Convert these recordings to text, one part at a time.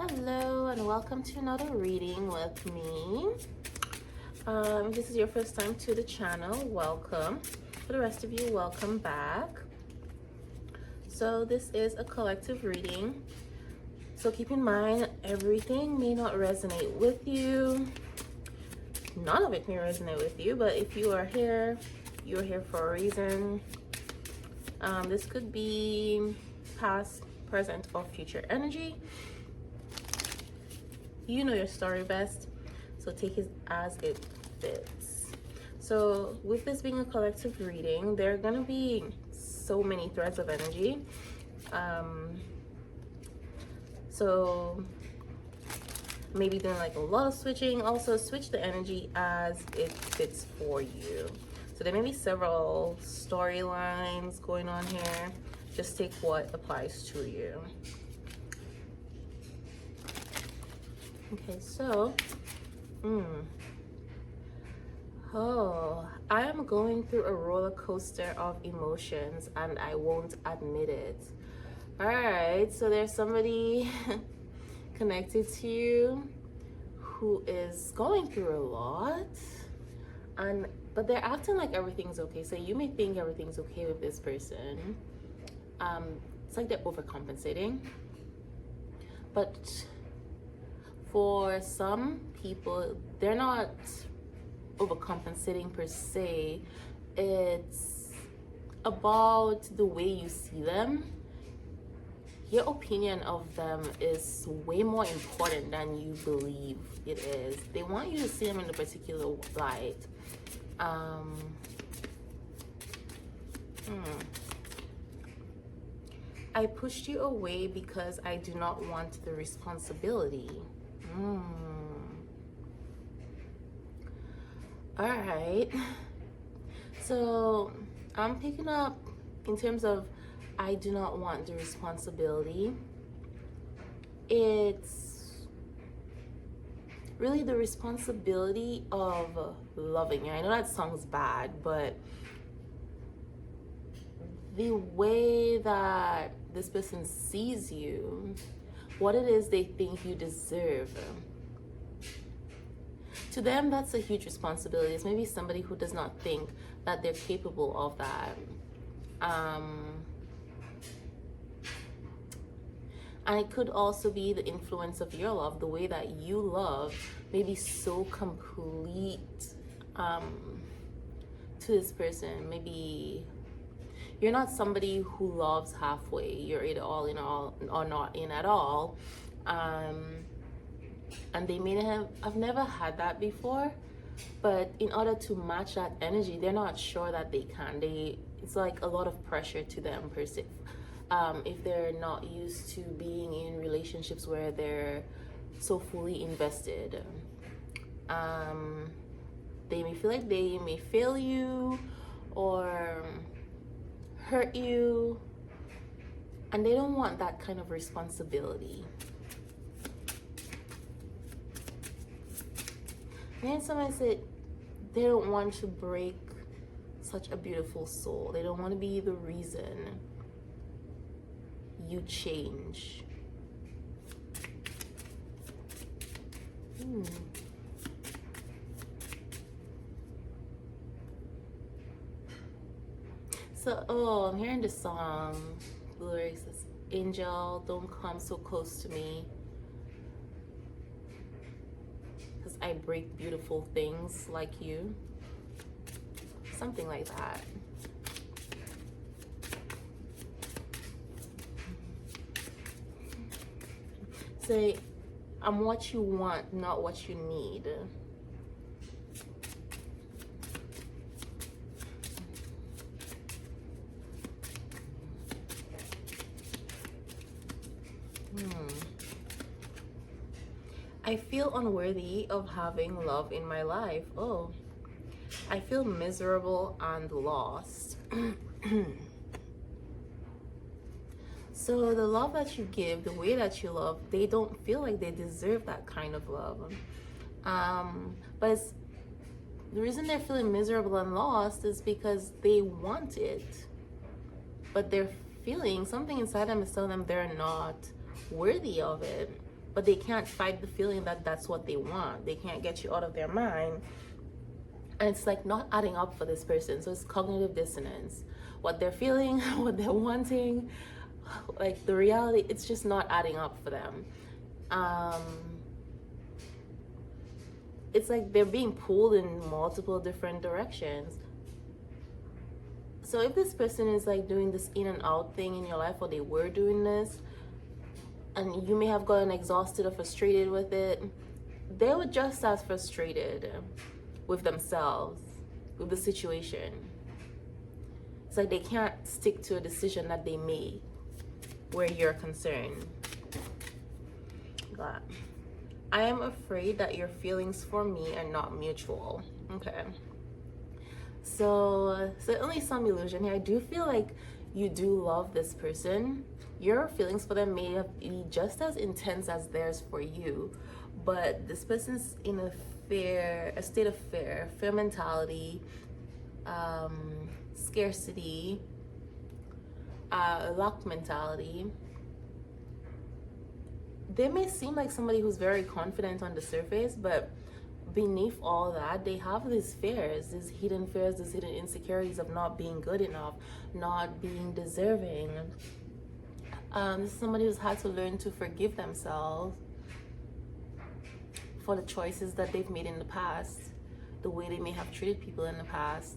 Hello and welcome to another reading with me. If this is your first time to the channel, welcome. For the rest of you, welcome back. So this is a collective reading. So keep in mind, everything may not resonate with you. None of it may resonate with you, but if you are here, you're here for a reason. This could be past, present, or future energy. You know your story best, so take it as it fits. So with this being a collective reading, there are going to be so many threads of energy. So maybe doing like a lot of switching. Also switch the energy as it fits for you. So there may be several storylines going on here. Just take what applies to you. Okay, so I am going through a roller coaster of emotions and I won't admit it. All right, so there's somebody connected to you who is going through a lot, but they're acting like everything's okay. So you may think everything's okay with this person. It's like they're overcompensating, but for some people, they're not overcompensating per se. It's about the way you see them. Your opinion of them is way more important than you believe it is. They want you to see them in a particular light. I pushed you away because I do not want the responsibility. All right, so I'm picking up in terms of I do not want the responsibility. It's really the responsibility of loving you. I know that sounds bad, but the way that this person sees you, what it is they think you deserve. To them, that's a huge responsibility. It's maybe somebody who does not think that they're capable of that. And it could also be the influence of your love, the way that you love may be so complete to this person. Maybe you're not somebody who loves halfway. You're either all in all or not in at all. And they may have never had that before, but in order to match that energy, they're not sure that they can. It's like a lot of pressure to them per se. If they're not used to being in relationships where they're so fully invested. They may feel like they may fail you or hurt you, and they don't want that kind of responsibility. And somebody said they don't want to break such a beautiful soul. They don't want to be the reason you change. So, I'm hearing the song. The lyrics says, "Angel, don't come so close to me, because I break beautiful things like you." Something like that. Say, I'm what you want, not what you need. I feel unworthy of having love in my life. I feel miserable and lost. So the love that you give, the way that you love, they don't feel like they deserve that kind of love. But the reason they're feeling miserable and lost is because they want it, but they're feeling something inside them is telling them they're not worthy of it. but they can't fight the feeling that that's what they want. They can't get you out of their mind. And it's like not adding up for this person. So it's cognitive dissonance. What they're feeling, what they're wanting, like the reality, it's just not adding up for them. It's like they're being pulled in multiple different directions. So if this person is like doing this in and out thing in your life, or they were doing this, and you may have gotten exhausted or frustrated with it, they were just as frustrated with themselves, with the situation. It's like they can't stick to a decision that they made where you're concerned. But I am afraid that your feelings for me are not mutual. Okay. So certainly some illusion here. I do feel like you do love this person. Your feelings for them may be just as intense as theirs for you, but this person's in a state of fear mentality, scarcity, lack mentality. They may seem like somebody who's very confident on the surface, but beneath all that, they have these fears, these hidden insecurities of not being good enough, not being deserving. This is somebody who's had to learn to forgive themselves for the choices that they've made in the past, the way they may have treated people in the past.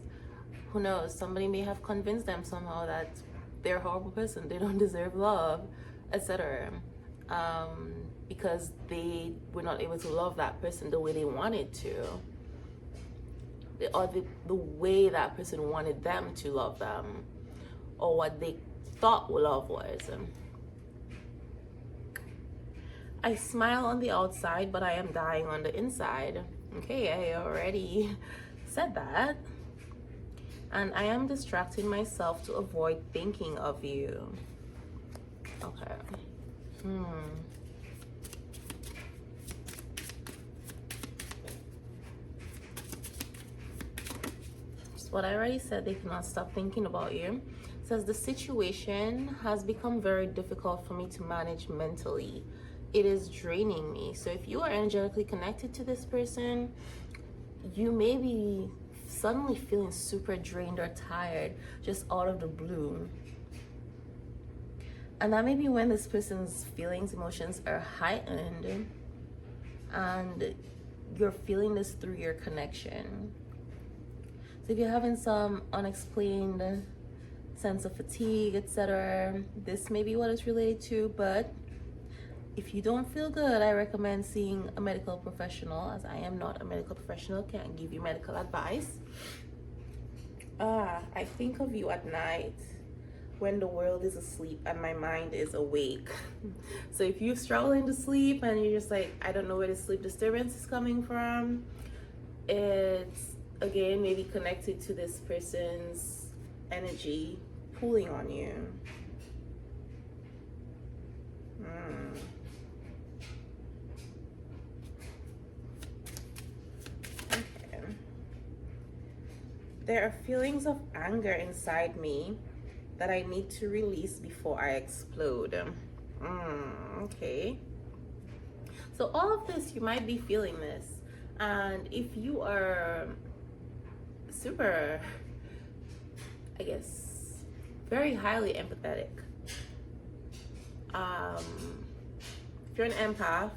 Who knows? Somebody may have convinced them somehow that they're a horrible person, they don't deserve love, etc. Because they were not able to love that person the way they wanted to, or the way that person wanted them to love them, or what they thought love was. I smile on the outside, but I am dying on the inside. Okay, I already said that. And I am distracting myself to avoid thinking of you. Okay. Just what I already said, they cannot stop thinking about you. It says the situation has become very difficult for me to manage mentally. It is draining me. So if you are energetically connected to this person, you may be suddenly feeling super drained or tired just out of the blue. And that may be when this person's feelings, emotions are heightened, and you're feeling this through your connection. So if you're having some unexplained sense of fatigue, etc., this may be what it's related to. But if you don't feel good, I recommend seeing a medical professional, as I am not a medical professional, can't give you medical advice. I think of you at night when the world is asleep and my mind is awake. So if you're struggling to sleep and you're just like, I don't know where the sleep disturbance is coming from, it's again maybe connected to this person's energy pulling on you. Okay. There are feelings of anger inside me that I need to release before I explode. Okay. So all of this, you might be feeling this. And if you are super, I guess, very highly empathetic, if you're an empath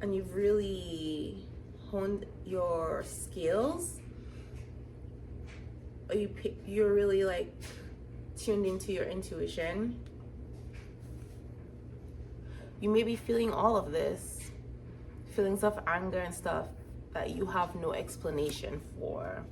and you've really honed your skills, or you're really like tuned into your intuition, you may be feeling all of this, feelings of anger and stuff that you have no explanation for.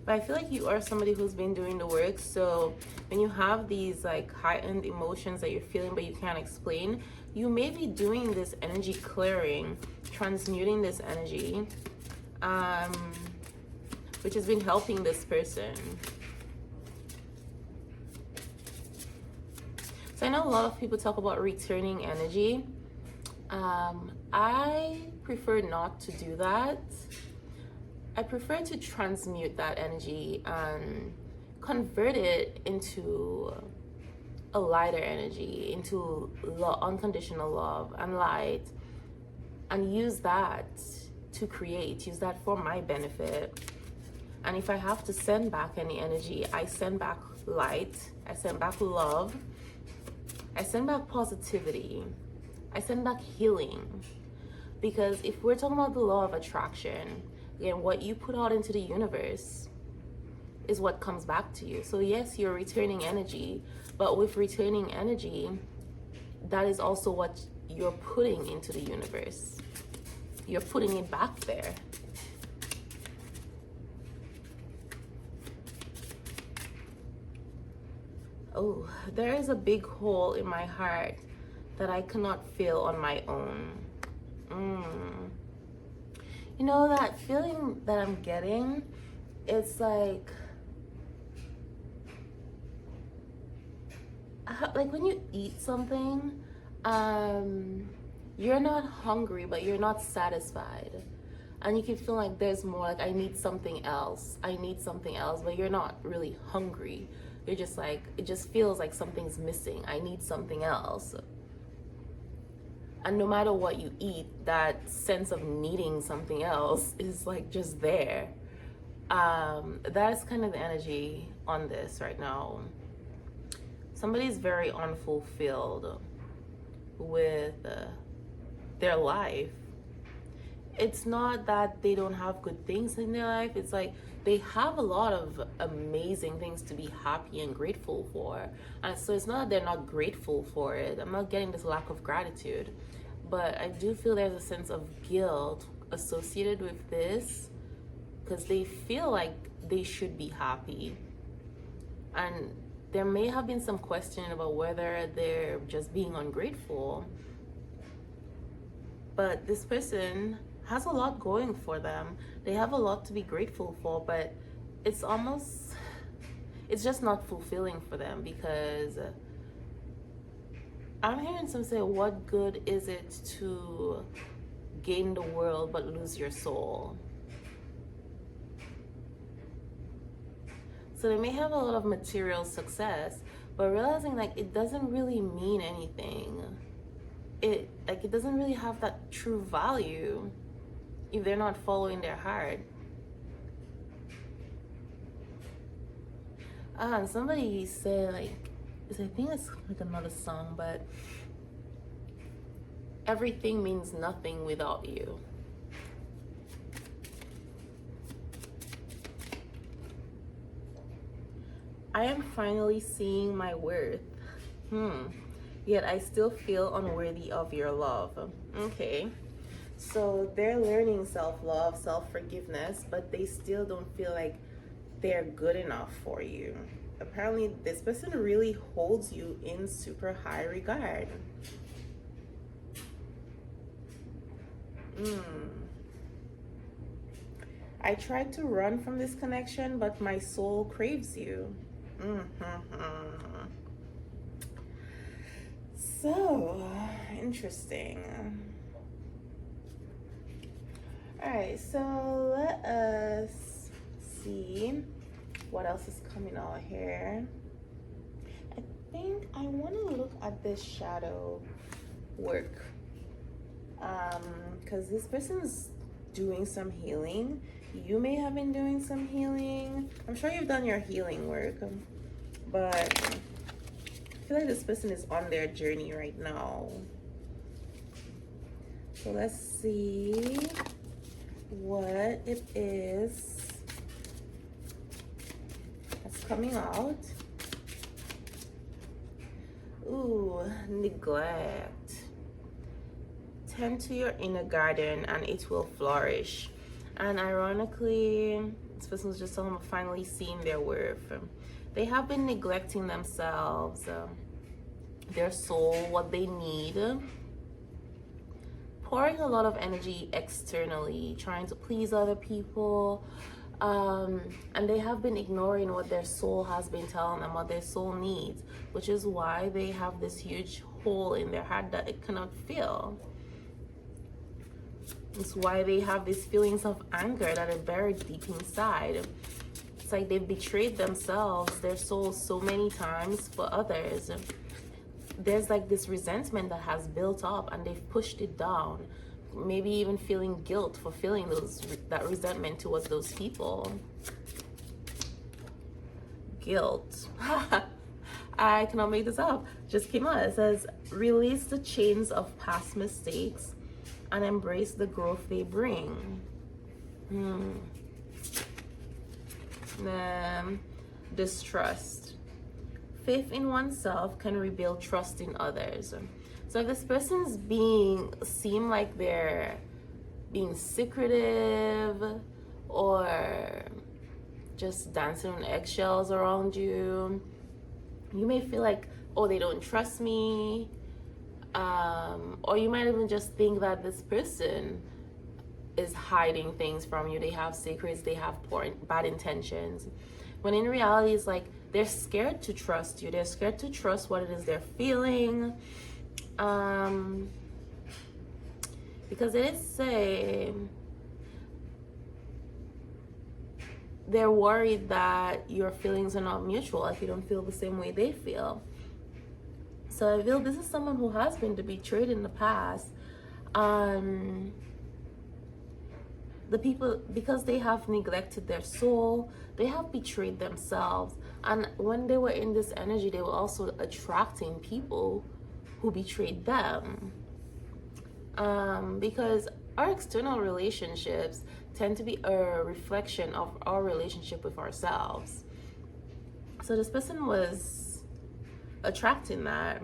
But I feel like you are somebody who's been doing the work. So when you have these like heightened emotions that you're feeling but you can't explain, you may be doing this energy clearing, transmuting this energy, which has been helping this person. So I know a lot of people talk about returning energy. I prefer not to do that. I prefer to transmute that energy and convert it into a lighter energy, into unconditional love and light, and use that to create, use that for my benefit. And if I have to send back any energy, I send back light, I send back love, I send back positivity, I send back healing. Because if we're talking about the law of attraction, again, what you put out into the universe is what comes back to you. So yes, you're returning energy, but with returning energy, that is also what you're putting into the universe. You're putting it back there. Oh, there is a big hole in my heart that I cannot fill on my own. You know, that feeling that I'm getting, it's like when you eat something, you're not hungry, but you're not satisfied. And you can feel like there's more, like I need something else, but you're not really hungry. You're just like, it just feels like something's missing. I need something else. And no matter what you eat, that sense of needing something else is like just there. That's kind of the energy on this right now. Somebody's very unfulfilled with their life. It's not that they don't have good things in their life. It's like they have a lot of amazing things to be happy and grateful for. And so it's not that they're not grateful for it. I'm not getting this lack of gratitude. But I do feel there's a sense of guilt associated with this, because they feel like they should be happy. And there may have been some question about whether they're just being ungrateful. But this person has a lot going for them. They have a lot to be grateful for, but it's just not fulfilling for them, because I'm hearing some say, what good is it to gain the world but lose your soul? So they may have a lot of material success, but realizing like it doesn't really mean anything. It doesn't really have that true value if they're not following their heart. And somebody said, like, I think it's like another song, but everything means nothing without you. I am finally seeing my worth. Yet I still feel unworthy of your love. Okay. So they're learning self-love, self-forgiveness, but they still don't feel like they're good enough for you. Apparently, this person really holds you in super high regard. I tried to run from this connection, but my soul craves you. So, interesting. Alright, so let us see what else is coming out here. I think I want to look at this shadow work, because this person's doing some healing. You may have been doing some healing. I'm sure you've done your healing work, but I feel like this person is on their journey right now. So let's see what it is that's coming out. Ooh, neglect. Tend to your inner garden and it will flourish. And ironically, this person was just talking about finally seeing their worth. They have been neglecting themselves, their soul, what they need, pouring a lot of energy externally, trying to please other people, and they have been ignoring what their soul has been telling them, what their soul needs, which is why they have this huge hole in their heart that it cannot fill. It's why they have these feelings of anger that are buried deep inside. It's like they've betrayed themselves, their souls, so many times for others. There's like this resentment that has built up and they've pushed it down. Maybe even feeling guilt for feeling that resentment towards those people. Guilt. I cannot make this up. Just came out. It says, release the chains of past mistakes and embrace the growth they bring. Distrust. Faith in oneself can rebuild trust in others. So if this person's seem like they're being secretive or just dancing on eggshells around you, you may feel like, oh, they don't trust me. Or you might even just think that this person is hiding things from you. They have secrets, they have bad intentions. When in reality, it's like they're scared to trust you. They're scared to trust what it is they're feeling. Because it is say they're worried that your feelings are not mutual, like you don't feel the same way they feel. So I feel this is someone who has been betrayed in the past. The people, because they have neglected their soul, they have betrayed themselves. And when they were in this energy, they were also attracting people who betrayed them. Because our external relationships tend to be a reflection of our relationship with ourselves. So this person was attracting that.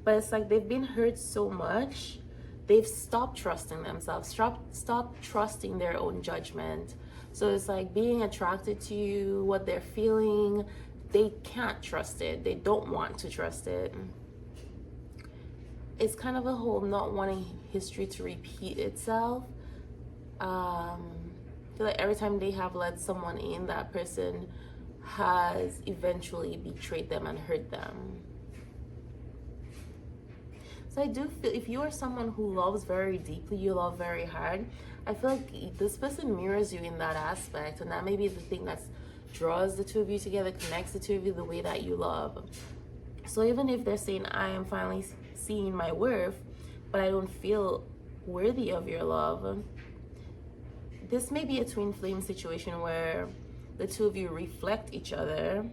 But it's like they've been hurt so much, they've stopped trusting themselves, stopped trusting their own judgment. So it's like being attracted to you, what they're feeling, they can't trust it. They don't want to trust it. It's kind of a whole not wanting history to repeat itself. I feel like every time they have let someone in, that person has eventually betrayed them and hurt them. So I do feel if you are someone who loves very deeply, you love very hard, I feel like this person mirrors you in that aspect, and that may be the thing that draws the two of you together, connects the two of you, the way that you love. So even if they're saying, I am finally seeing my worth, but I don't feel worthy of your love, this may be a twin flame situation where the two of you reflect each other.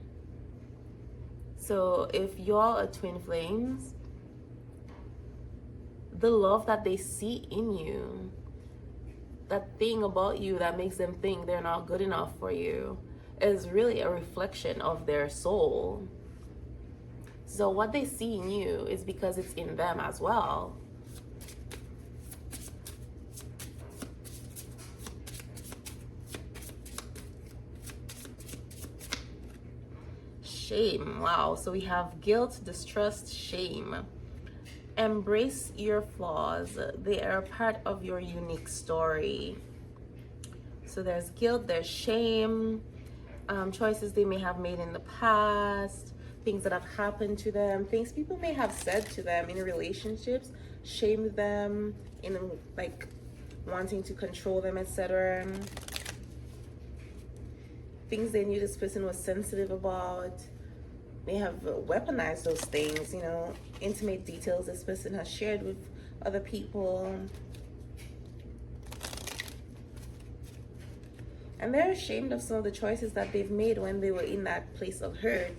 So if y'all are twin flames, the love that they see in you, that thing about you that makes them think they're not good enough for you, is really a reflection of their soul. So what they see in you is because it's in them as well. Shame. Wow. So we have guilt, distrust, shame. Embrace your flaws. They are a part of your unique story. So there's guilt, there's shame, choices they may have made in the past, things that have happened to them, things people may have said to them in relationships, shamed them in like wanting to control them, etc. Things they knew this person was sensitive about. They have weaponized those things, you know, intimate details this person has shared with other people. And they're ashamed of some of the choices that they've made when they were in that place of hurt.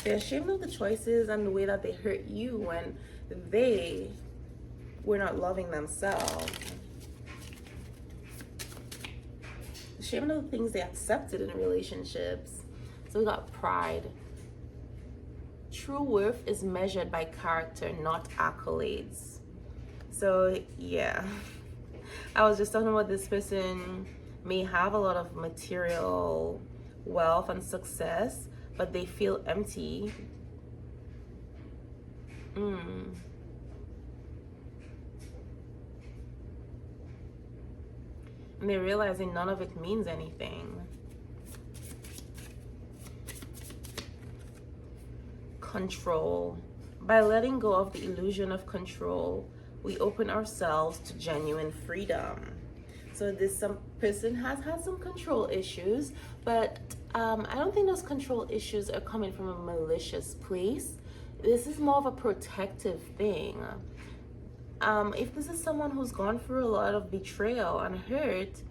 They're ashamed of the choices and the way that they hurt you when they were not loving themselves. Ashamed of the things they accepted in relationships. So we got pride. True worth is measured by character, not accolades. So yeah, I was just talking about this person may have a lot of material wealth and success, but they feel empty. And they're realizing none of it means anything. Control. By letting go of the illusion of control, we open ourselves to genuine freedom. So this some person has had some control issues, but I don't think those control issues are coming from a malicious place. This is more of a protective thing. If this is someone who's gone through a lot of betrayal and hurt,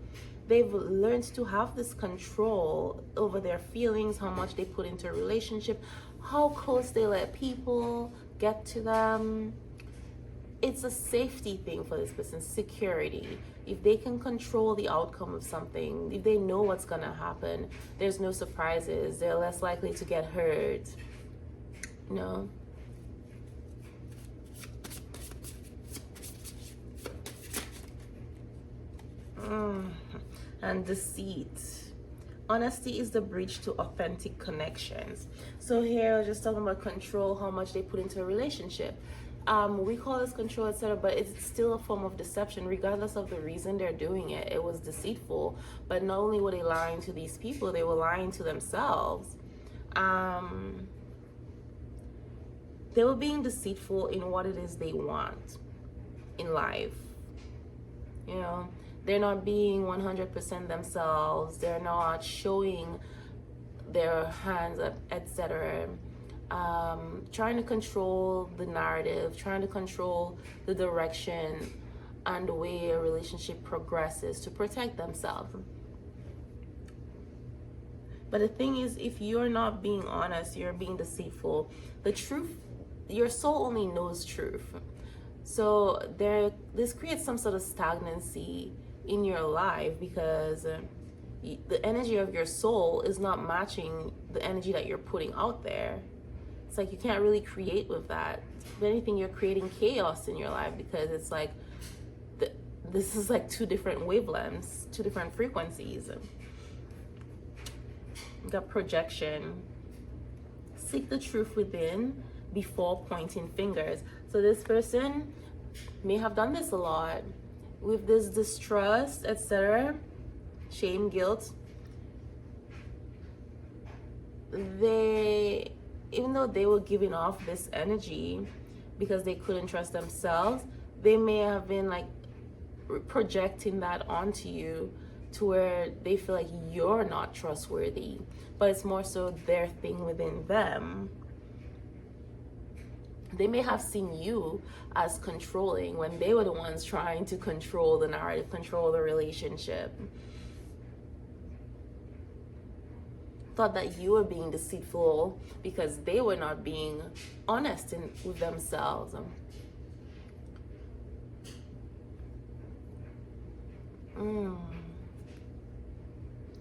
they've learned to have this control over their feelings, how much they put into a relationship, how close they let people get to them. It's a safety thing for this person, security. If they can control the outcome of something, if they know what's gonna happen, there's no surprises, they're less likely to get hurt, you know. And deceit. Honesty is the bridge to authentic connections. So here I was just talking about control, how much they put into a relationship. We call this control, etc., but it's still a form of deception, regardless of the reason they're doing it. It was deceitful, but not only were they lying to these people, they were lying to themselves. They were being deceitful in what it is they want in life. You know, they're not being 100% themselves. They're not showing their hands, etc. Trying to control the narrative, trying to control the direction and the way a relationship progresses to protect themselves. But the thing is, if you're not being honest, you're being deceitful. The truth, your soul only knows truth. So this creates some sort of stagnancy in your life, because the energy of your soul is not matching the energy that you're putting out there. It's like you can't really create with that. If anything, you're creating chaos in your life, because it's like this is like two different wavelengths, two different frequencies. You got projection. Seek the truth within before pointing fingers. So this person may have done this a lot with this distrust, etc., shame, guilt. Even though they were giving off this energy because they couldn't trust themselves, they may have been like projecting that onto you to where they feel like you're not trustworthy, but it's more so their thing within them. They may have seen you as controlling when they were the ones trying to control the narrative, control the relationship. Thought that you were being deceitful because they were not being honest with themselves.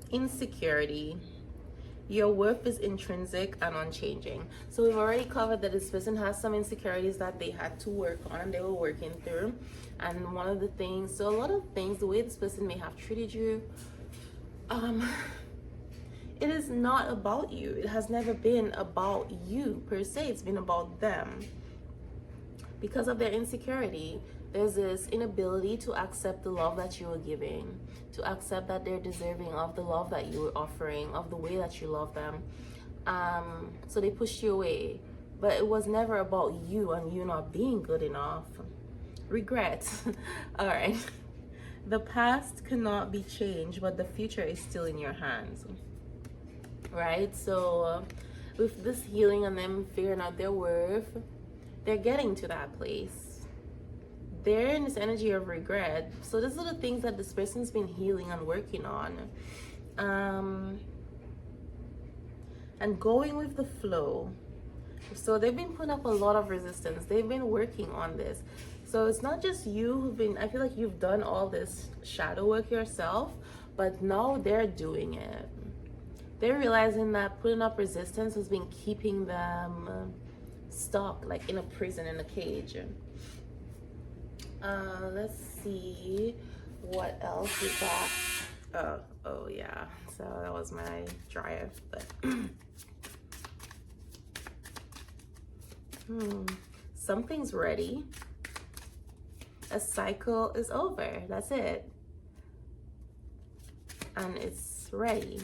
Insecurity. Your worth is intrinsic and unchanging. So we've already covered that this person has some insecurities that they had to work on and they were working through. And one of the things, so a lot of things, the way this person may have treated you, it is not about you. It has never been about you per se. It's been about them. Because of their insecurity, there's this inability to accept the love that you are giving, to accept that they're deserving of the love that you are offering, of the way that you love them. So they pushed you away. But it was never about you and you not being good enough. Regret. All right. The past cannot be changed, but the future is still in your hands. Right? So with this healing and them figuring out their worth, they're getting to that place. They're in this energy of regret. So these are the things that this person's been healing and working on. And going with the flow. So they've been putting up a lot of resistance. They've been working on this. So it's not just you who've been, I feel like you've done all this shadow work yourself, but now they're doing it. They're realizing that putting up resistance has been keeping them stuck, like in a prison, in a cage. Let's see what else we got. Oh yeah, so that was my dryer, but something's ready. A cycle is over. That's it, and it's ready.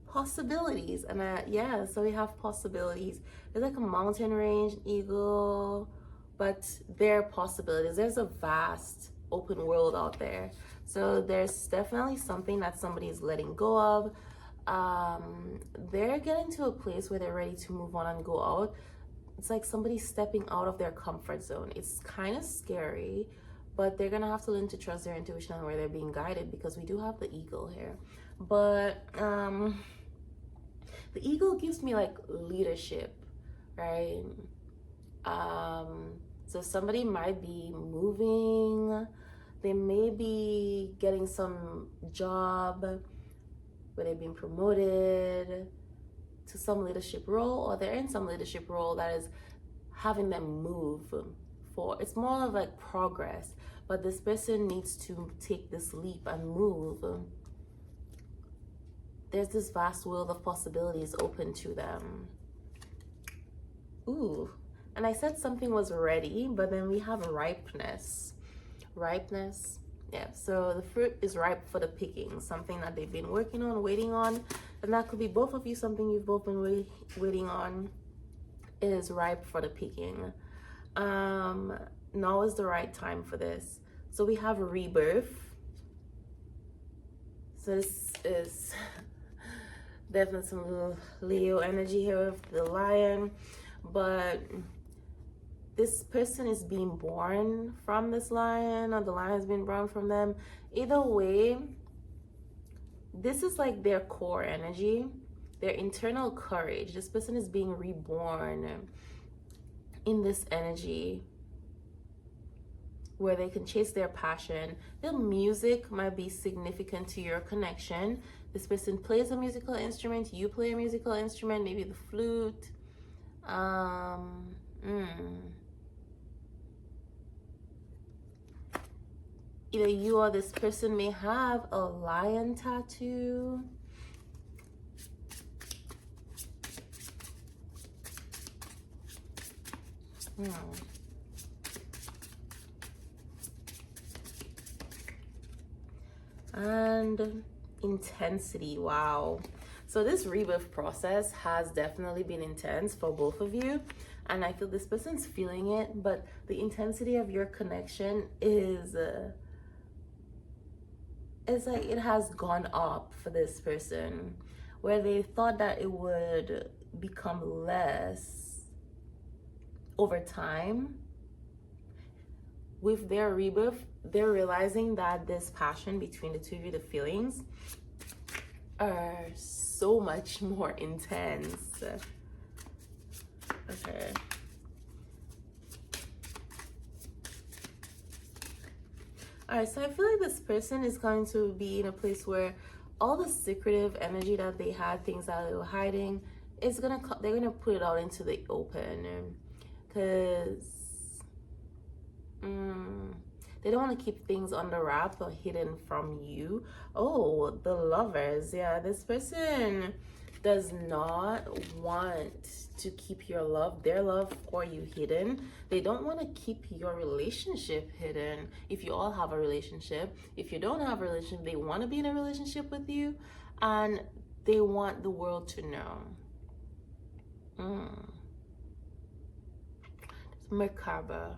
Possibilities. And yeah, so we have possibilities. There's like a mountain range, eagle, but there are possibilities. There's a vast open world out there. So there's definitely something that somebody is letting go of. They're getting to a place where they're ready to move on and go out. It's like somebody stepping out of their comfort zone. It's kind of scary, but they're gonna have to learn to trust their intuition and where they're being guided, because we do have the eagle here. But the eagle gives me like leadership, right? So somebody might be moving, they may be getting some job where they're being promoted to some leadership role, or they're in some leadership role that is having them move for, it's more of like progress, but this person needs to take this leap and move. There's this vast world of possibilities open to them. Ooh, and I said something was ready, but then we have ripeness. Ripeness, yeah, so the fruit is ripe for the picking, something that they've been working on, waiting on, and that could be both of you. Something you've both been waiting on is ripe for the picking. Now is the right time for this. So we have a rebirth. So this is definitely some little Leo energy here with the lion, but this person is being born from this lion, or the lion has been born from them. Either way, this is like their core energy, their internal courage. This person is being reborn in this energy where they can chase their passion. The music might be significant to your connection. This person plays a musical instrument, you play a musical instrument, maybe the flute. Either you or this person may have a lion tattoo. And intensity, wow. So this rebirth process has definitely been intense for both of you, and I feel this person's feeling it, but the intensity of your connection is it's like it has gone up for this person, where they thought that it would become less over time. With their rebirth, they're realizing that this passion between the two of you, the feelings, are so much more intense. Okay. All right, so I feel like this person is going to be in a place where all the secretive energy that they had, things that they were hiding, they're gonna put it out into the open, because they don't want to keep things under wraps or hidden from you. Oh, the lovers, yeah, this person does not want to keep their love for you hidden. They don't want to keep your relationship hidden. If you all have a relationship, if you don't have a relationship, they want to be in a relationship with you, and they want the world to know. It's Merkaba.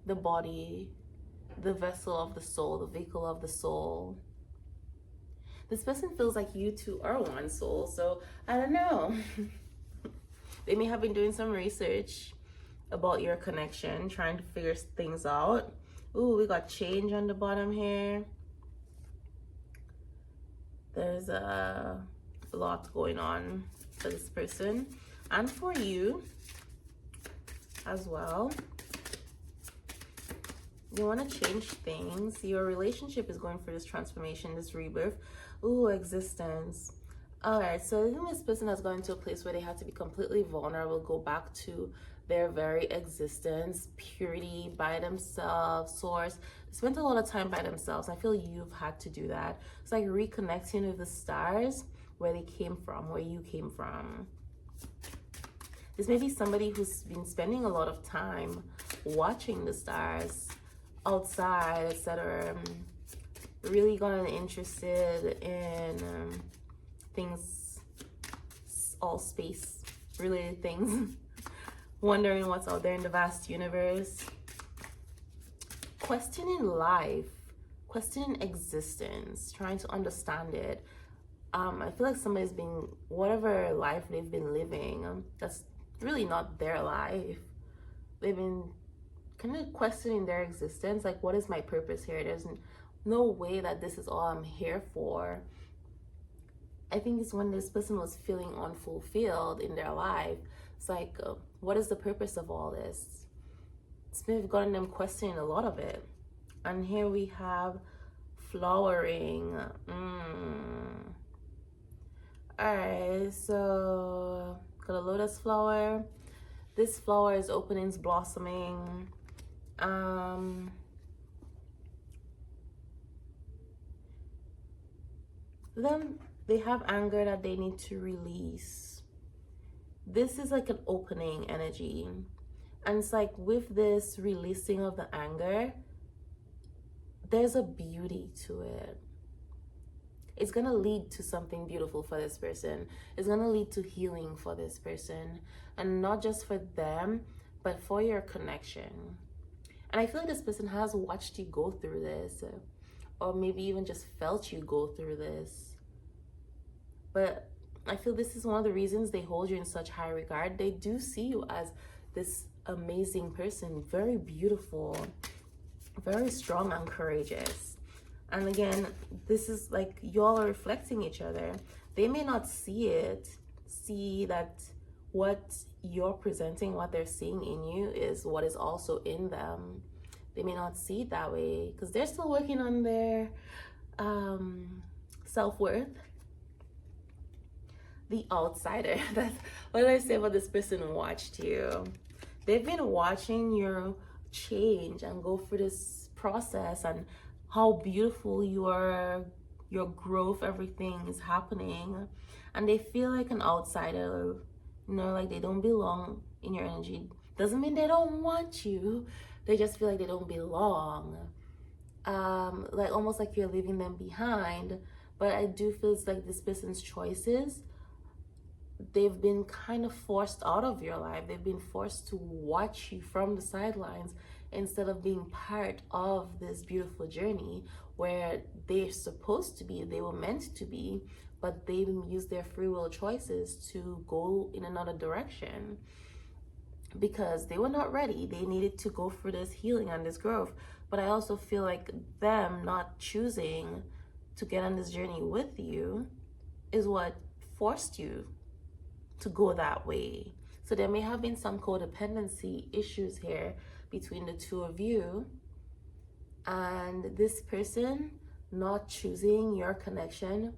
The body, the vessel of the soul, the vehicle of the soul. This person feels like you two are one soul, so I don't know. They may have been doing some research about your connection, trying to figure things out. Ooh, we got change on the bottom here. There's a lot going on for this person and for you as well. You want to change things. Your relationship is going for this transformation, this rebirth. Ooh, existence. All right, so I think this person has gone to a place where they had to be completely vulnerable, go back to their very existence, purity, by themselves, source. Spent a lot of time by themselves. I feel you've had to do that. It's like reconnecting with the stars, where they came from, where you came from. This may be somebody who's been spending a lot of time watching the stars outside, etc. Really gotten interested in things, all space related things. wondering what's out there in the vast universe, questioning life, questioning existence, trying to understand it. I feel like somebody's been, whatever life they've been living, that's really not their life. They've been kind of questioning their existence, like, what is my purpose here? There's no way that this is all I'm here for. I think it's when this person was feeling unfulfilled in their life. It's like, what is the purpose of all this? It's maybe gotten them questioning a lot of it. And here we have flowering. Alright, so got a lotus flower. This flower is opening, it's blossoming. Then they have anger that they need to release. This is like an opening energy. And it's like with this releasing of the anger, there's a beauty to it. It's going to lead to something beautiful for this person. It's going to lead to healing for this person. And not just for them, but for your connection. And I feel like this person has watched you go through this. Or maybe even just felt you go through this. But I feel this is one of the reasons they hold you in such high regard. They do see you as this amazing person, very beautiful, very strong and courageous. And again, this is like y'all are reflecting each other. They may not see that what you're presenting, what they're seeing in you is what is also in them. They may not see it that way because they're still working on their self-worth. The outsider. That's what did I say about this person watched you? They've been watching you change and go through this process and how beautiful you are, your growth, everything is happening. And they feel like an outsider, like they don't belong in your energy. Doesn't mean they don't want you. They just feel like they don't belong. Like almost like you're leaving them behind. But I do feel it's like this person's choices, they've been kind of forced out of your life. They've been forced to watch you from the sidelines instead of being part of this beautiful journey where they're supposed to be, they were meant to be, but they used their free will choices to go in another direction because they were not ready. They needed to go through this healing and this growth. But I also feel like them not choosing to get on this journey with you is what forced you to go that way. So there may have been some codependency issues here between the two of you, and this person not choosing your connection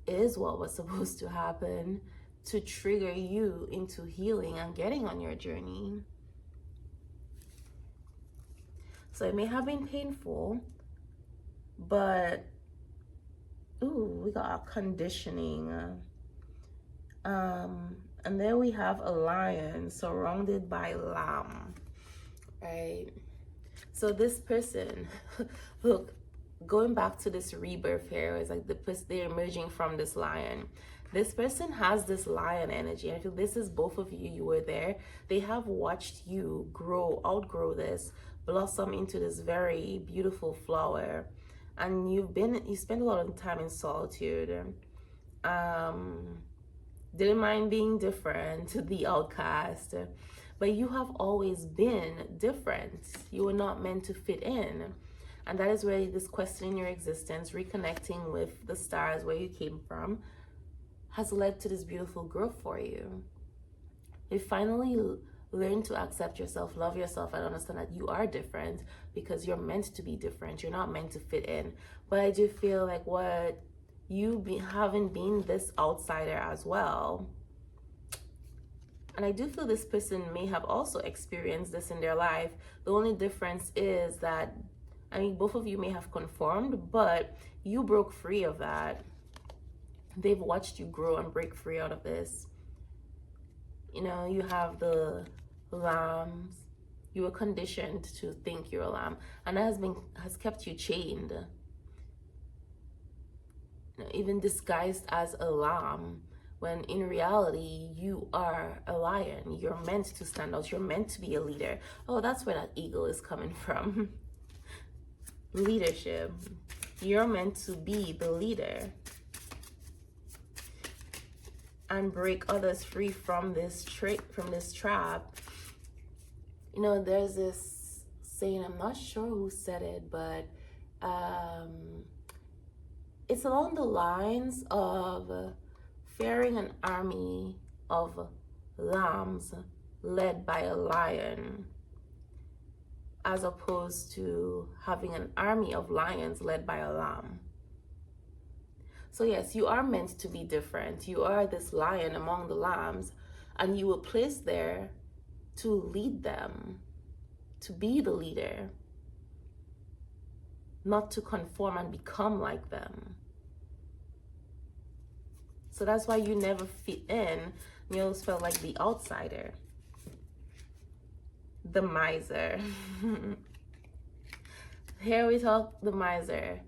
is what was supposed to happen to trigger you into healing and getting on your journey. So it may have been painful, but we got conditioning. And then we have a lion surrounded by lamb, right? So this person, look, going back to this rebirth here, it's like they're emerging from this lion. This person has this lion energy. I feel this is both of you. You were there. They have watched you outgrow this, blossom into this very beautiful flower. And you spend a lot of time in solitude. Didn't mind being different, the outcast, but you have always been different. You were not meant to fit in. And that is where this questioning your existence, reconnecting with the stars where you came from, has led to this beautiful growth for you. You finally learn to accept yourself, love yourself, and understand that you are different because you're meant to be different. You're not meant to fit in. But I do feel like haven't been this outsider as well. And I do feel this person may have also experienced this in their life. The only difference is that, both of you may have conformed, but you broke free of that. They've watched you grow and break free out of this. You have the lambs. You were conditioned to think you're a lamb, and that has kept you chained. Even disguised as a lamb, when in reality you are a lion. You're meant to stand out. You're meant to be a leader. Oh, that's where that eagle is coming from. Leadership. You're meant to be the leader and break others free from this trap. You know, there's this saying, I'm not sure who said it, but it's along the lines of fearing an army of lambs led by a lion, as opposed to having an army of lions led by a lamb. So yes, you are meant to be different. You are this lion among the lambs, and you were placed there to lead them, to be the leader, not to conform and become like them. So that's why you never fit in. You always felt like the outsider, the miser. Here we talk the miser.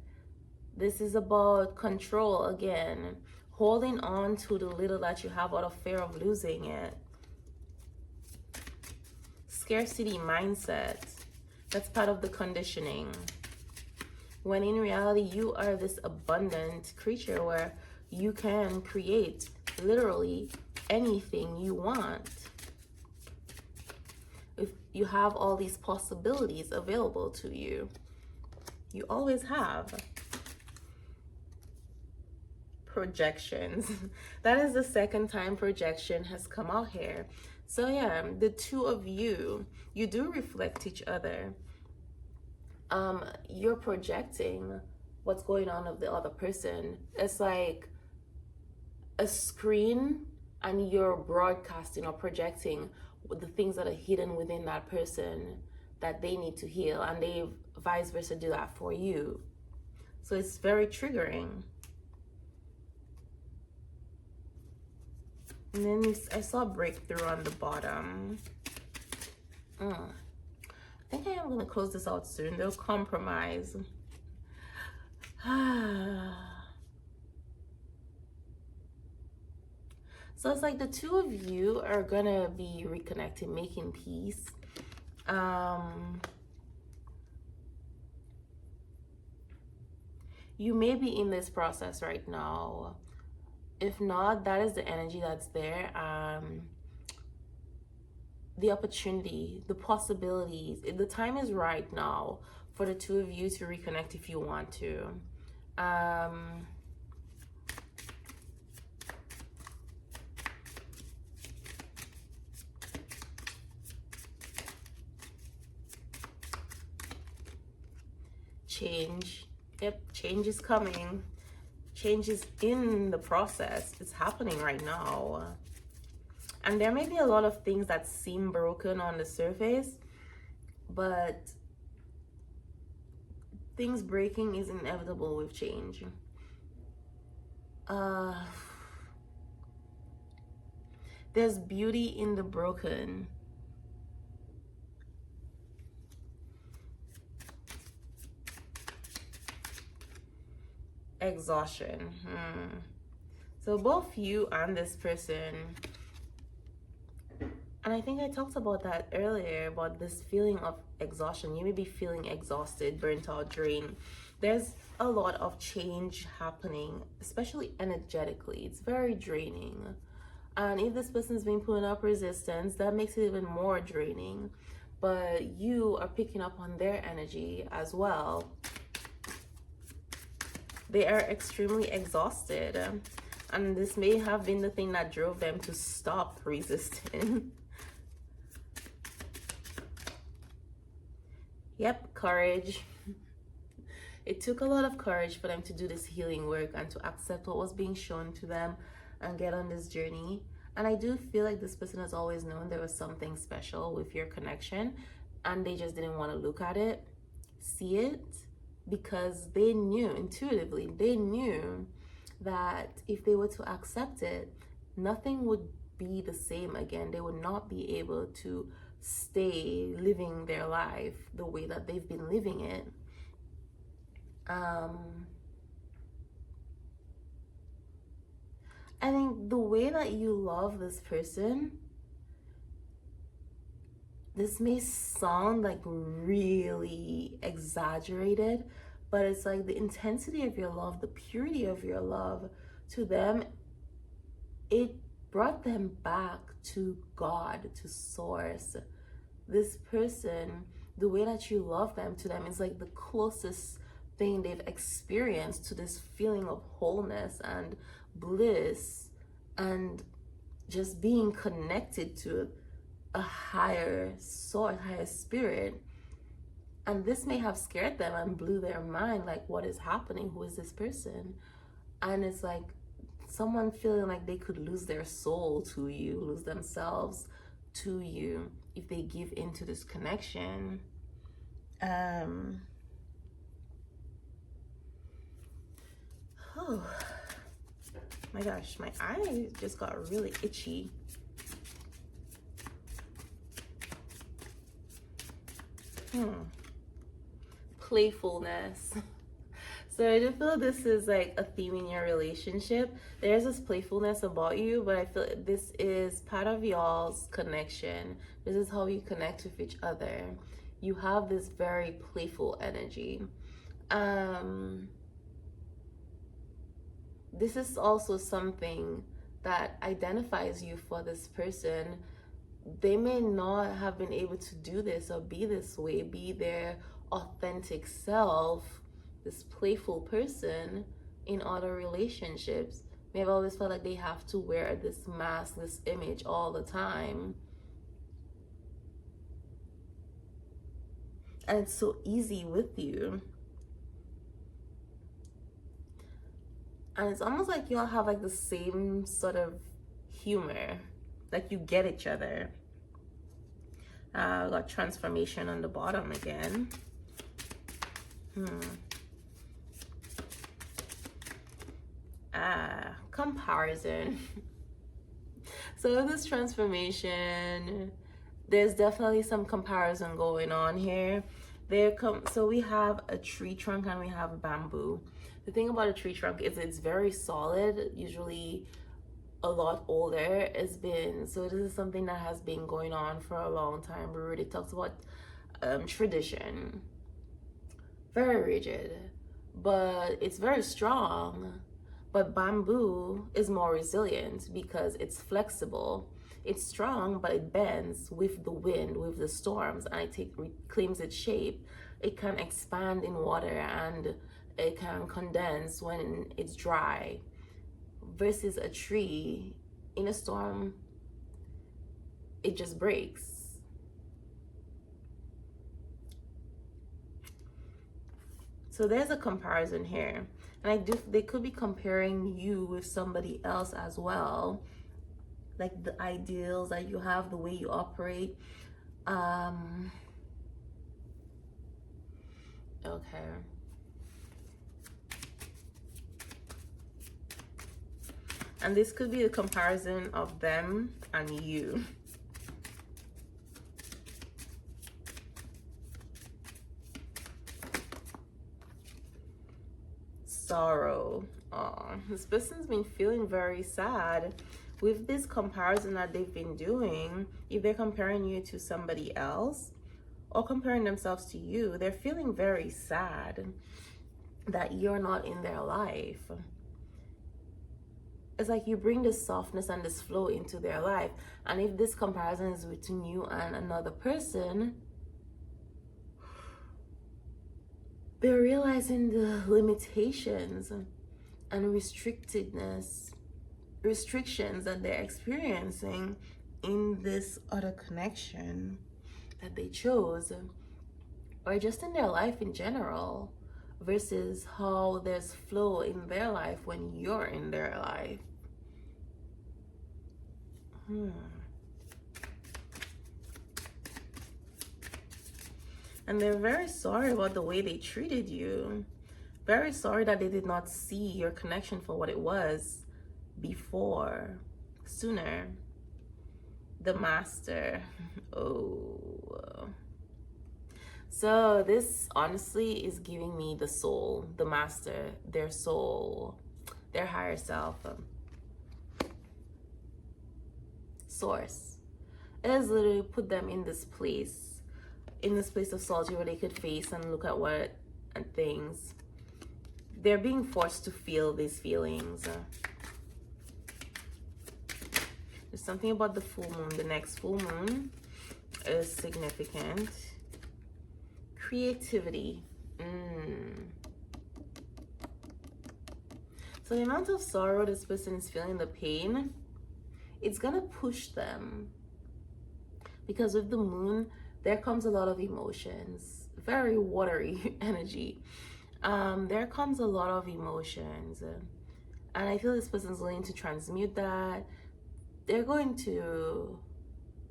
This is about control again, holding on to the little that you have out of fear of losing it. Scarcity mindset. That's part of the conditioning. When in reality, you are this abundant creature where you can create literally anything you want. If you have all these possibilities available to you, you always have. Projections. That is the second time projection has come out here. So yeah, the two of you do reflect each other. You're projecting what's going on of the other person. It's like a screen, and you're broadcasting or projecting the things that are hidden within that person that they need to heal, and they vice versa do that for you. So it's very triggering. And then I saw breakthrough on the bottom. I think I am going to close this out soon. They'll compromise. So it's like the two of you are going to be reconnecting, making peace. You may be in this process right now. If not, that is the energy that's there. The opportunity, the possibilities, the time is right now for the two of you to reconnect if you want to. Change. Yep, change is coming. Change is in the process. It's happening right now. And there may be a lot of things that seem broken on the surface, but things breaking is inevitable with change. There's beauty in the broken. Exhaustion. So both you and this person, and I think I talked about that earlier, about this feeling of exhaustion. You may be feeling exhausted, burnt out, drained. There's a lot of change happening, especially energetically. It's very draining. And if this person's been putting up resistance, that makes it even more draining. But you are picking up on their energy as well. They are extremely exhausted. And this may have been the thing that drove them to stop resisting. Yep, courage. It took a lot of courage for them to do this healing work and to accept what was being shown to them and get on this journey. And I do feel like this person has always known there was something special with your connection, and they just didn't want to look at it, see it, because they knew intuitively, they knew that if they were to accept it, nothing would be the same again. They would not be able to stay living their life the way that they've been living it. I think the way that you love this person, this may sound like really exaggerated, but it's like the intensity of your love, the purity of your love to them, it brought them back to God, to source. This person, the way that you love them, to them is like the closest thing they've experienced to this feeling of wholeness and bliss and just being connected to a higher source, higher spirit. And this may have scared them and blew their mind, like, what is happening? Who is this person? And it's like someone feeling like they could lose their soul to you, lose themselves to you if they give into this connection. Oh my gosh, my eye just got really itchy. Playfulness. So I do feel this is like a theme in your relationship. There's this playfulness about you, but I feel this is part of y'all's connection. This is how you connect with each other. You have this very playful energy. This is also something that identifies you for this person. They may not have been able to do this or be this way, be their authentic self, this playful person in other relationships. May have always felt like they have to wear this mask, this image all the time. And it's so easy with you. And it's almost like y'all have like the same sort of humor. Like you get each other. Got transformation on the bottom again. Comparison. So this transformation, there's definitely some comparison going on here. So we have a tree trunk and we have bamboo. The thing about a tree trunk is it's very solid, usually a lot older. So this is something that has been going on for a long time. It talks about tradition, very rigid, but it's very strong. But bamboo is more resilient because it's flexible. It's strong, but it bends with the wind, with the storms, and it reclaims its shape. It can expand in water and it can condense when it's dry. Versus a tree, in a storm, it just breaks. So there's a comparison here. And they could be comparing you with somebody else as well. Like the ideals that you have, the way you operate. Okay. And this could be a comparison of them and you. Sorrow. This person's been feeling very sad with this comparison that they've been doing. If they're comparing you to somebody else or comparing themselves to you, they're feeling very sad that you're not in their life. It's like you bring this softness and this flow into their life, and if this comparison is between you and another person, they're realizing the limitations and restrictions that they're experiencing in this other connection that they chose, or just in their life in general, versus how there's flow in their life when you're in their life. And they're very sorry about the way they treated you. Very sorry that they did not see your connection for what it was before, sooner. The Master. Oh. So this honestly is giving me the soul, the Master, their soul, their higher self. source. It has literally put them in this place of solitude where they could face and look at what and things. They're being forced to feel these feelings. There's something about the full moon. The next full moon is significant. Creativity. So the amount of sorrow this person is feeling, the pain, it's gonna push them. Because with the moon, there comes a lot of emotions. Very watery energy. There comes a lot of emotions. And I feel this person's willing to transmute that. They're going to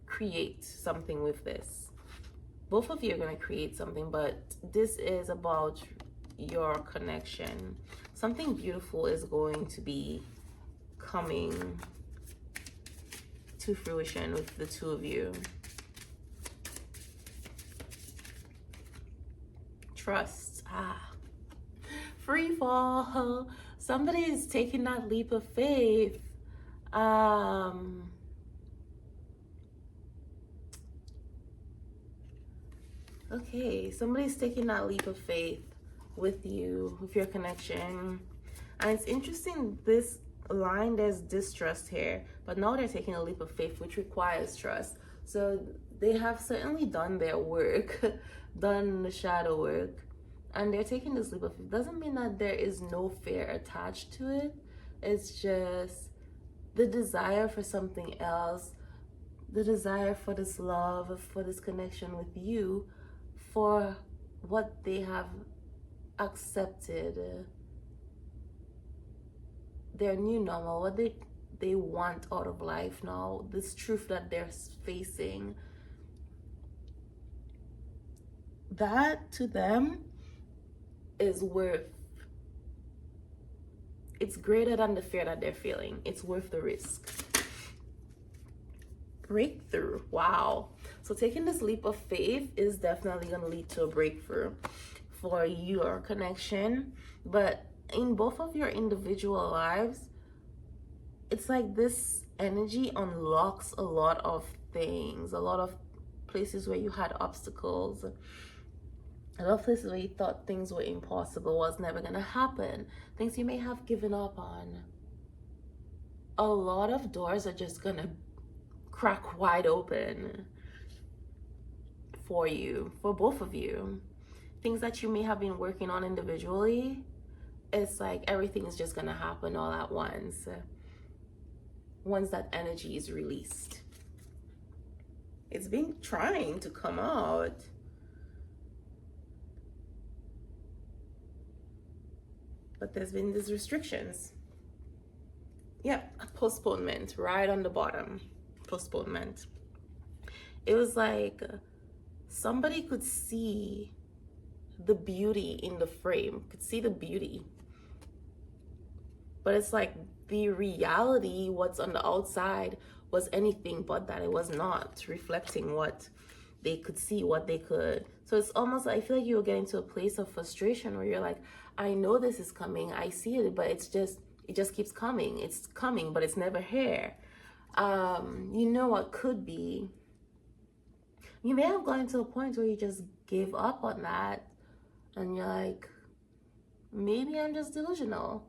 create something with this. Both of you are going to create something, but this is about your connection. Something beautiful is going to be coming to fruition with the two of you. Trust. Free fall. Somebody is taking that leap of faith. Okay, somebody's taking that leap of faith with you, with your connection. And it's interesting, this line, there's distrust here, but now they're taking a leap of faith, which requires trust. So they have certainly done their work, done the shadow work, and they're taking this leap of faith. Doesn't mean that there is no fear attached to it. It's just the desire for something else, the desire for this love, for this connection with you, for what they have accepted, their new normal, what they want out of life now, this truth that they're facing. That to them is worth, it's greater than the fear that they're feeling. It's worth the risk. Breakthrough. Wow. So taking this leap of faith is definitely going to lead to a breakthrough for your connection. But in both of your individual lives, it's like this energy unlocks a lot of things, a lot of places where you had obstacles, a lot of places where you thought things were impossible, was never going to happen, things you may have given up on. A lot of doors are just going to crack wide open for you, for both of you. Things that you may have been working on individually, it's like everything is just going to happen all at once that energy is released. It's been trying to come out. But there's been these restrictions. Yep, postponement, right on the bottom. Postponement. It was like somebody could see the beauty in the frame, could see the beauty. But it's like the reality, what's on the outside, was anything but that. It was not reflecting what they could see, what they could. So it's almost, I feel like you were getting to a place of frustration where you're like, I know this is coming, I see it, but it just keeps coming. It's coming, but it's never here. You know what could be. You may have gotten to a point where you just gave up on that and you're like, maybe I'm just delusional.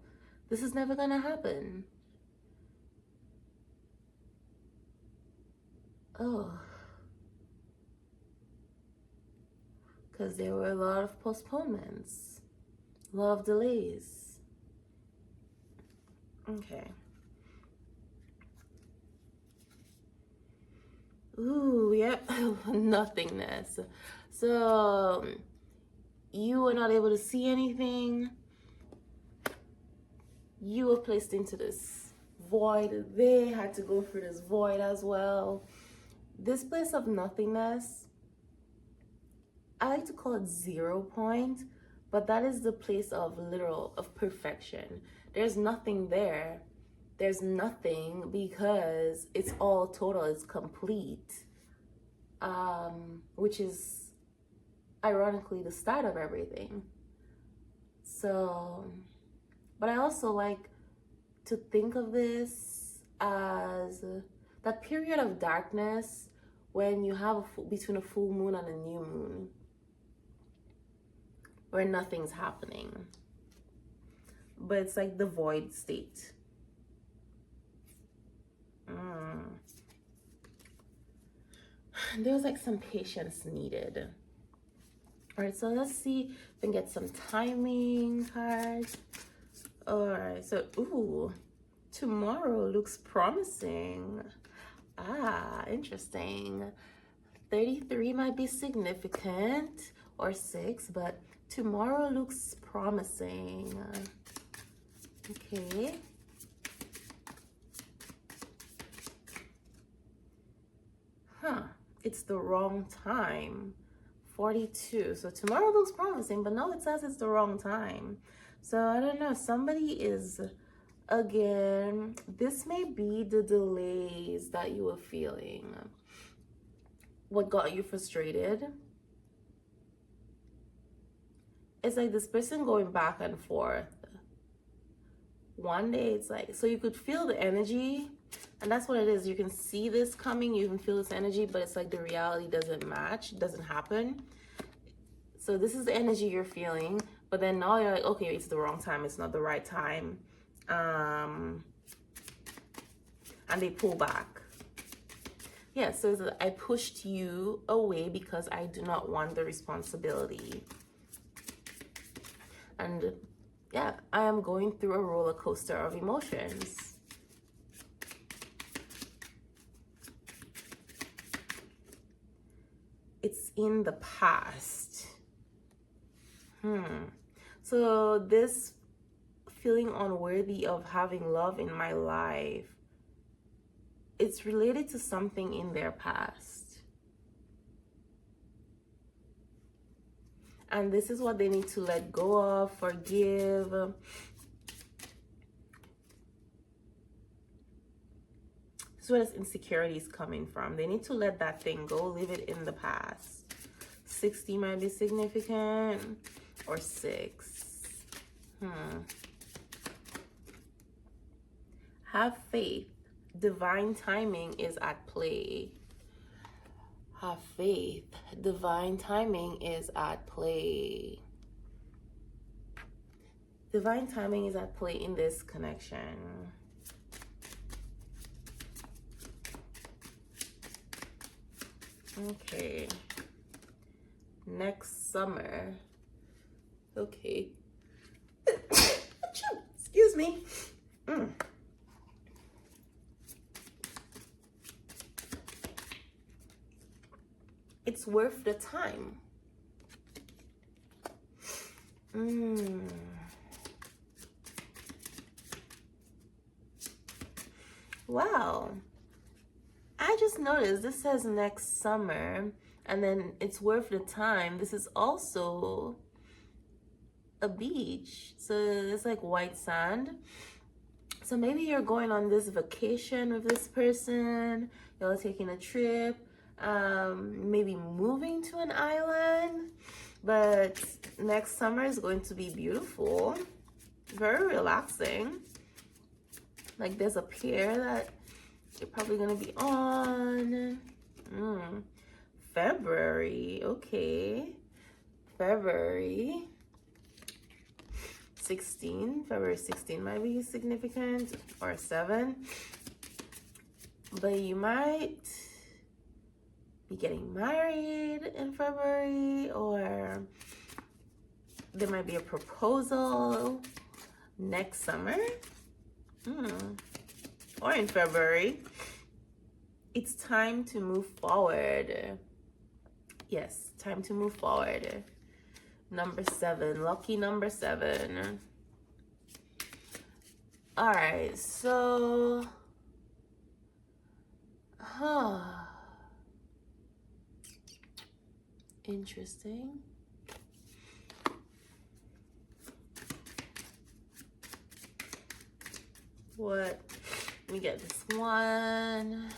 This is never gonna happen. Oh. Because there were a lot of postponements, a lot of delays. Okay. Ooh, yep, nothingness. So you were not able to see anything. You were placed into this void. They had to go through this void as well. This place of nothingness, I like to call it 0 point, but that is the place of perfection. There's nothing there. There's nothing because it's all total, it's complete. Which is ironically the start of everything. So, but I also like to think of this as that period of darkness when you have between a full moon and a new moon, where nothing's happening, but it's like the void state. There's like some patience needed. All right, so let's see if we can get some timing cards. All right, so ooh, tomorrow looks promising. Ah, interesting. 33 might be significant, or 6, but tomorrow looks promising. Okay. It's the wrong time. 42. So tomorrow looks promising, but no, it says it's the wrong time. So I don't know. Somebody is, again, this may be the delays that you were feeling. What got you frustrated? It's like this person going back and forth. One day it's like, so you could feel the energy, and that's what it is. You can see this coming, you can feel this energy, but it's like the reality doesn't match, doesn't happen. So this is the energy you're feeling, but then now you're like, okay, it's the wrong time, it's not the right time. And they pull back. Yeah, so it's like, I pushed you away because I do not want the responsibility. And yeah, I am going through a roller coaster of emotions. It's in the past. So this feeling unworthy of having love in my life, it's related to something in their past. And this is what they need to let go of, forgive. This is where this insecurity is coming from. They need to let that thing go, leave it in the past. 60 might be significant, or 6. Have faith. Divine timing is at play. Have faith. Divine timing is at play. Divine timing is at play in this connection. Okay. Next summer. Okay. Excuse me. It's worth the time. Wow. I just noticed this says next summer, and then it's worth the time. This is also a beach. So it's like white sand. So maybe you're going on this vacation with this person. You're taking a trip. Maybe moving to an island, but next summer is going to be beautiful, very relaxing. Like there's a pier that you're probably going to be on. February, okay. February 16 might be significant, or 7, but you might be getting married in February, or there might be a proposal next summer, or in February. It's time to move forward. Yes, time to move forward. Number 7, lucky number 7. All right, so interesting. What? Let me get this one.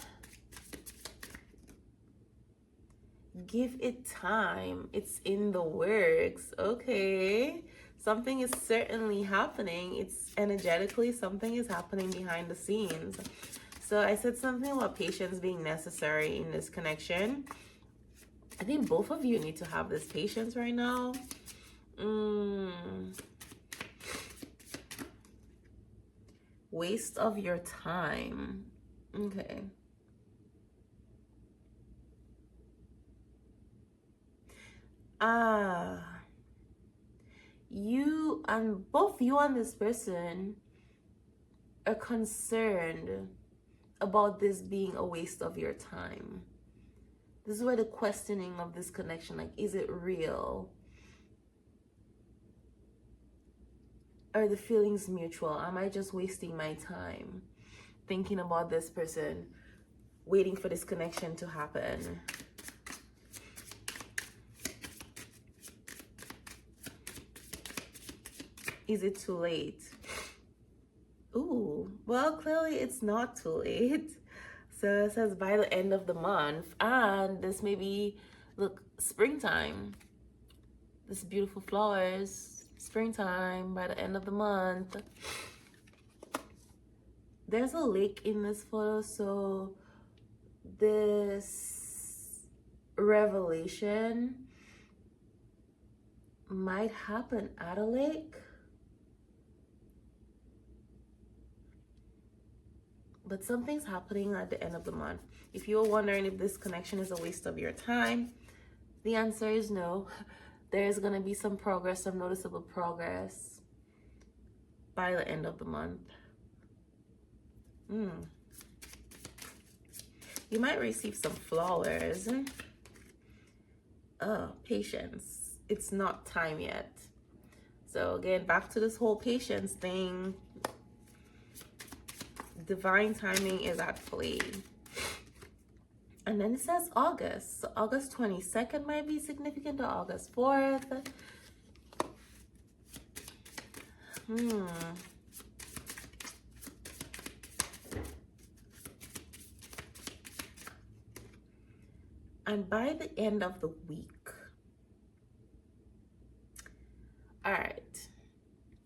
Give it time. It's in the works. Okay. Something is certainly happening. It's energetically, something is happening behind the scenes. So I said something about patience being necessary in this connection. I think both of you need to have this patience right now. Waste of your time. Okay. You and both you and this person are concerned about this being a waste of your time. This is where the questioning of this connection, like, is it real? Are the feelings mutual? Am I just wasting my time thinking about this person, waiting for this connection to happen? Is it too late? Ooh, well, clearly it's not too late. So it says by the end of the month, and this may be, look, springtime. This beautiful flowers, springtime, by the end of the month. There's a lake in this photo, so this revelation might happen at a lake. But something's happening at the end of the month. If you're wondering if this connection is a waste of your time, the answer is no. There's going to be some progress, some noticeable progress by the end of the month. You might receive some flowers. Oh, patience. It's not time yet. So again, back to this whole patience thing. Divine timing is at play. And then it says August. So August 22nd might be significant, or August 4th. And by the end of the week. All right.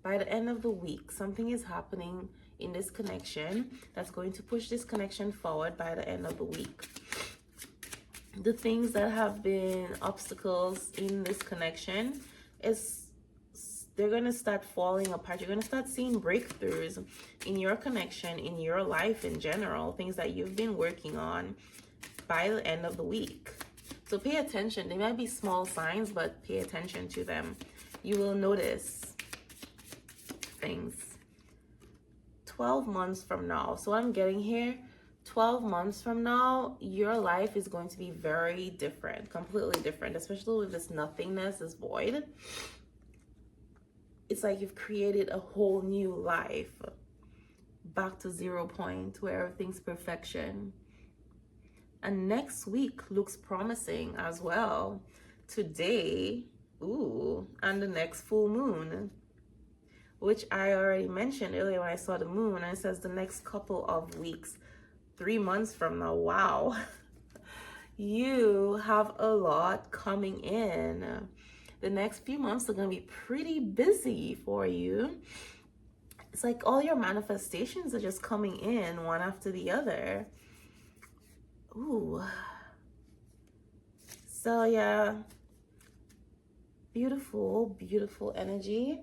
By the end of the week, something is happening in this connection that's going to push this connection forward by the end of the week. The things that have been obstacles in this connection they're going to start falling apart. You're going to start seeing breakthroughs in your connection, in your life in general, things that you've been working on by the end of the week. So pay attention. They might be small signs, but pay attention to them. You will notice things. 12 months from now. So I'm getting here, 12 months from now, your life is going to be very different, completely different, especially with this nothingness, this void. It's like you've created a whole new life, back to 0 point, where everything's perfection. And next week looks promising as well. Today, and the next full moon, which I already mentioned earlier when I saw the moon, and it says the next couple of weeks, 3 months from now. Wow. You have a lot coming in. The next few months are going to be pretty busy for you. It's like all your manifestations are just coming in one after the other. Ooh. So yeah, beautiful, beautiful energy.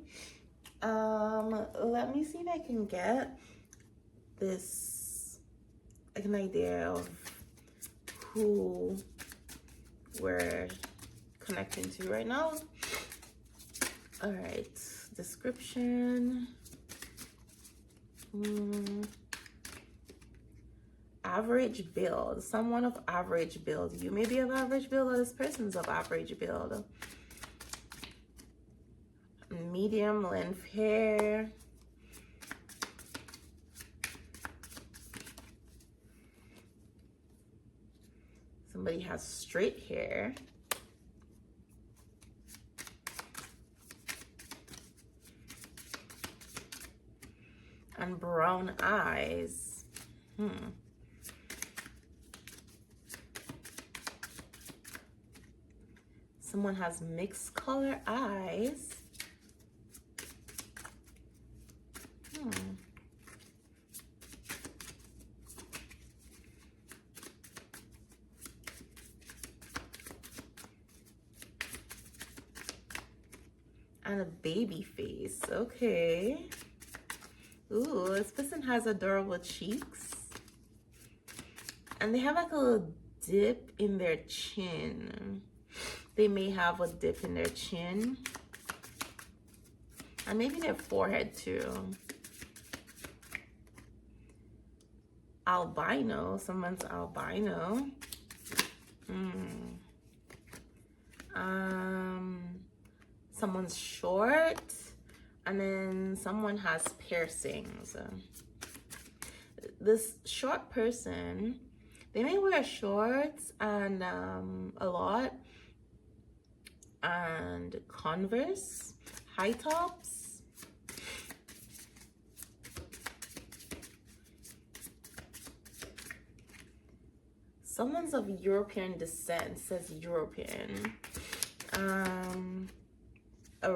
Let me see if I can get this, like, an idea of who we're connecting to right now. All right, description. Average build, someone of average build. You may be of average build, or this person's of average build. Medium length hair. Somebody has straight hair. And brown eyes. Someone has mixed color eyes. And a baby face. Okay. Ooh, this person has adorable cheeks. And they have like a little dip in their chin. They may have a dip in their chin. And maybe their forehead too. Albino. Someone's albino. Someone's short. And then someone has piercings. This short person, they may wear shorts and a lot, and Converse, high tops. Someone's of European descent, says European.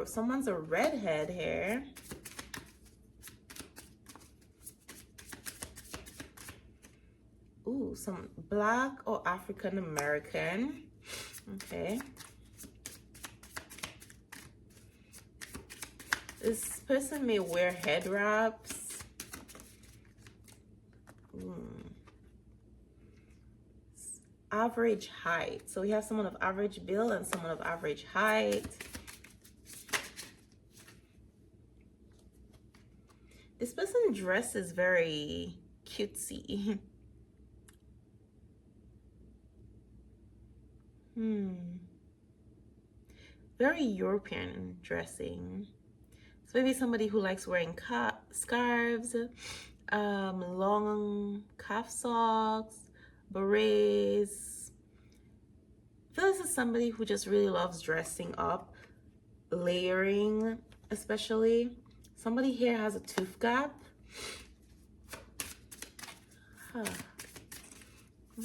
Someone's a redhead here. Ooh, some Black or African American. Okay. This person may wear head wraps. Average height. So we have someone of average build and someone of average height. This person dresses very cutesy. Very European dressing. So maybe somebody who likes wearing scarves, long calf socks, berets. I feel this is somebody who just really loves dressing up, layering especially. Somebody here has a tooth gap.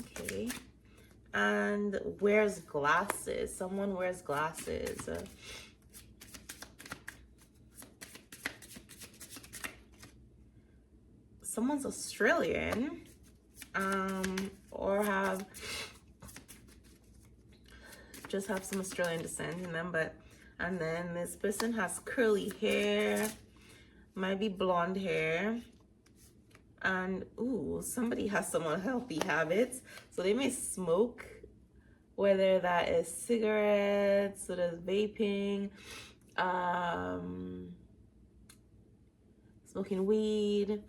Okay. And wears glasses. Someone wears glasses. Someone's Australian. Or just have some Australian descent in them, and then this person has curly hair, might be blonde hair, and ooh, somebody has some unhealthy habits, so they may smoke, whether that is cigarettes, or there's vaping, smoking weed.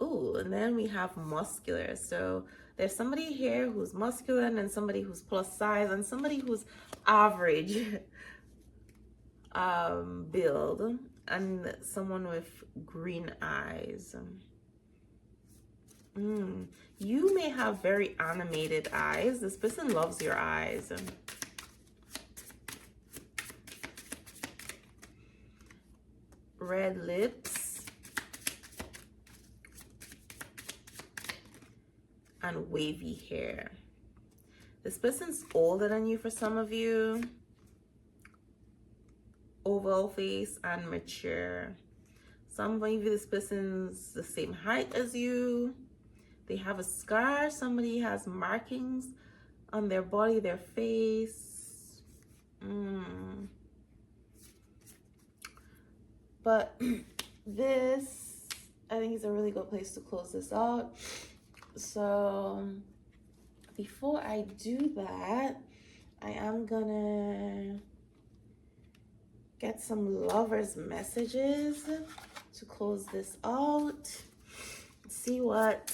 Ooh, and then we have muscular. So there's somebody here who's muscular, and then somebody who's plus size, and somebody who's average build, and someone with green eyes. You may have very animated eyes. This person loves your eyes. Red lips. And wavy hair. This person's older than you for some of you. Oval face and mature. Some of you, this person's the same height as you. They have a scar. Somebody has markings on their body, their face. But this, I think, is a really good place to close this out. So before I do that, I am gonna get some lovers messages to close this out. See what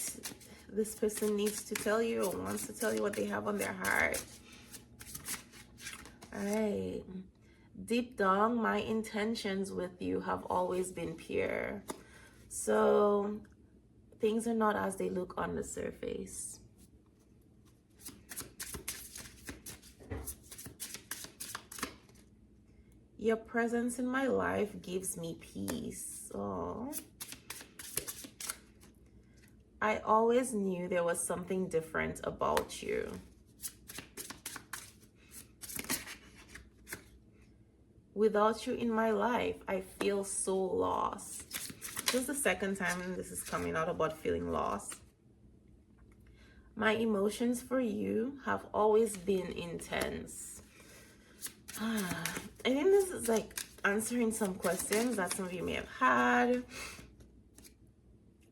this person needs to tell you or wants to tell you, what they have on their heart. All right. Deep down, my intentions with you have always been pure. So things are not as they look on the surface. Your presence in my life gives me peace. Oh. I always knew there was something different about you. Without you in my life, I feel so lost. This is the second time this is coming out about feeling lost. My emotions for you have always been intense. I think this is like answering some questions that some of you may have had.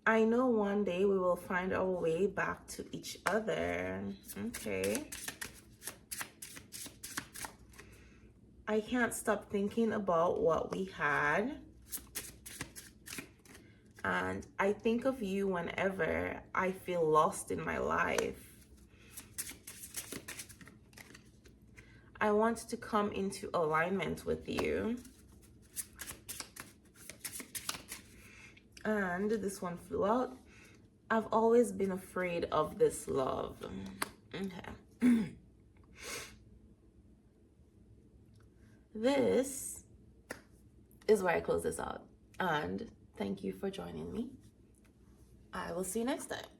I know one day we will find our way back to each other. Okay. I can't stop thinking about what we had. And I think of you whenever I feel lost in my life. I want to come into alignment with you. And this one flew out. I've always been afraid of this love. Okay. This is where I close this out. And thank you for joining me. I will see you next time.